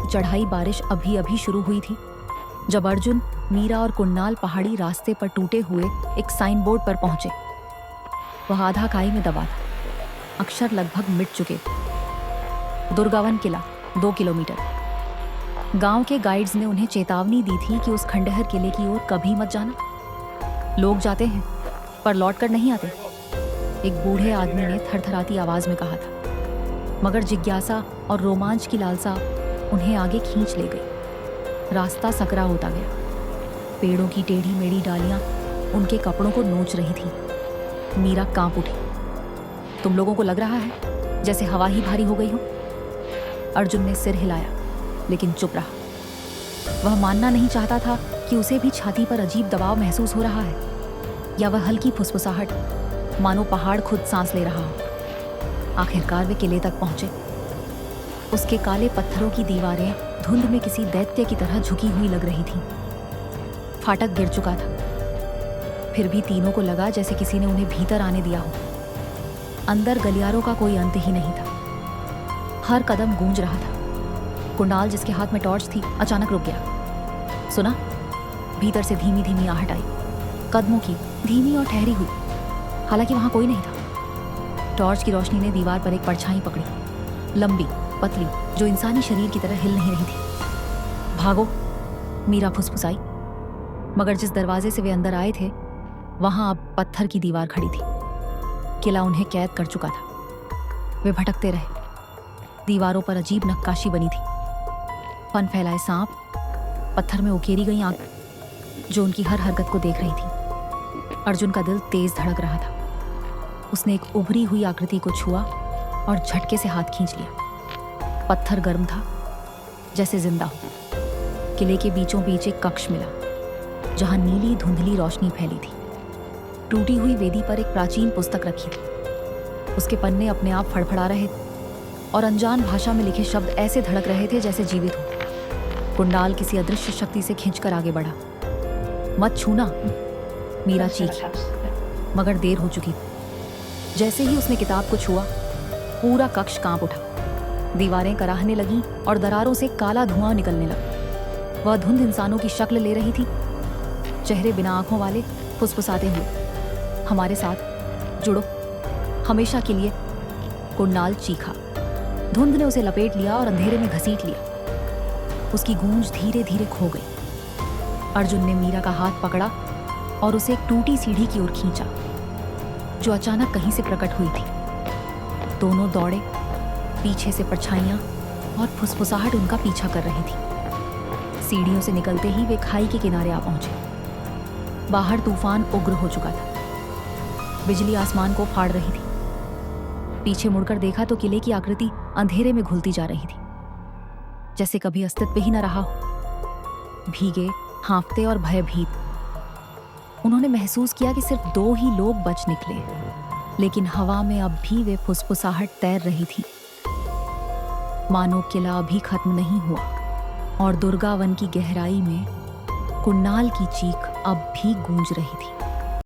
चढ़ाई बारिश अभी अभी शुरू हुई थी जब अर्जुन, मीरा और कुणाल पहाड़ी रास्ते पर टूटे हुए एक साइन बोर्ड पर पहुंचे। वह आधा खाई में दबा था, अक्षर लगभग मिट चुके। दुर्गावन किला 2 किलोमीटर। गांव के गाइड्स ने उन्हें चेतावनी दी थी कि उस खंडहर किले की ओर कभी मत जाना। लोग जाते हैं पर लौट कर नहीं आते, एक बूढ़े आदमी ने थरथराती आवाज में कहा था। मगर जिज्ञासा और रोमांच की लालसा उन्हें आगे खींच ले गई। रास्ता सकरा होता गया। पेड़ों की टेढ़ी मेढ़ी डालियां उनके कपड़ों को नोच रही थी। मीरा कांप उठी। तुम लोगों को लग रहा है जैसे हवा ही भारी हो गई हो? अर्जुन ने सिर हिलाया लेकिन चुप रहा। वह मानना नहीं चाहता था कि उसे भी छाती पर अजीब दबाव महसूस हो रहा है, या वह हल्की फुसफुसाहट मानो पहाड़ खुद सांस ले रहा हो। आखिरकार वे किले तक पहुंचे। उसके काले पत्थरों की दीवारें धुंध में किसी दैत्य की तरह झुकी हुई लग रही थीं। फाटक गिर चुका था। फिर भी तीनों को लगा जैसे किसी ने उन्हें भीतर आने दिया हो। अंदर गलियारों का कोई अंत ही नहीं था। हर कदम गूंज रहा था। कुणाल, जिसके हाथ में टॉर्च थी, अचानक रुक गया। सुना? भीतर से धीमी धीमी आहट आई, कदमों की, धीमी और ठहरी हुई। हालांकि वहां कोई नहीं था। टॉर्च की रोशनी ने दीवार पर एक परछाई पकड़ी, लंबी, पतली, जो इंसानी शरीर की तरह हिल नहीं रही थी। भागो, मीरा फुसफुसाई। मगर जिस दरवाजे से वे अंदर आए थे वहां अब पत्थर की दीवार खड़ी थी। किला उन्हें कैद कर चुका था। वे भटकते रहे। दीवारों पर अजीब नक्काशी बनी थी। फन फैलाए सांप, पत्थर में उकेरी गई आंख जो उनकी हर हरकत को देख रही थी। अर्जुन का दिल तेज धड़क रहा था। उसने एक उभरी हुई आकृति को छुआ और झटके से हाथ खींच लिया। पत्थर गर्म था, जैसे जिंदा हो। किले के बीचों बीच एक कक्ष मिला जहां नीली धुंधली रोशनी फैली थी। टूटी हुई वेदी पर एक प्राचीन पुस्तक रखी थी। उसके पन्ने अपने आप फड़फड़ा रहे और अनजान भाषा में लिखे शब्द ऐसे धड़क रहे थे जैसे जीवित हो। कुणाल किसी अदृश्य शक्ति से खींचकर आगे बढ़ा। मत छूना, मीरा चीखी, मगर देर हो चुकी थी। जैसे ही उसने किताब को छुआ, पूरा कक्ष कांप उठा। दीवारें कराहने लगीं और दरारों से काला धुआं निकलने लगा। वह धुंध इंसानों की शक्ल ले रही थी, चेहरे बिना आंखों वाले, फुसफुसाते हुए। हमारे साथ जुड़ो, हमेशा के लिए, कुणाल चीखा। धुंध ने उसे लपेट लिया और अंधेरे में घसीट लिया। उसकी गूंज धीरे धीरे खो गई। अर्जुन ने मीरा का हाथ पकड़ा और उसे एक टूटी सीढ़ी की ओर खींचा जो अचानक कहीं से प्रकट हुई थी। दोनों दौड़े। पीछे से परछाइयां और फुसफुसाहट उनका पीछा कर रही थी। सीढ़ियों से निकलते ही वे खाई के किनारे आ पहुंचे। बाहर तूफान उग्र हो चुका था। बिजली आसमान को फाड़ रही थी। पीछे मुड़कर देखा तो किले की आकृति अंधेरे में घुलती जा रही थी, जैसे कभी अस्तित्व ही न रहा हो। भीगे, हाँफते और भयभीत, उन्होंने महसूस किया कि सिर्फ 2 ही लोग बच निकले, लेकिन हवा में अब भी वे फुसफुसाहट तैर रही थी। मानो किला अभी खत्म नहीं हुआ और दुर्गावन की गहराई में कुणाल की चीख अब भी गूंज रही थी।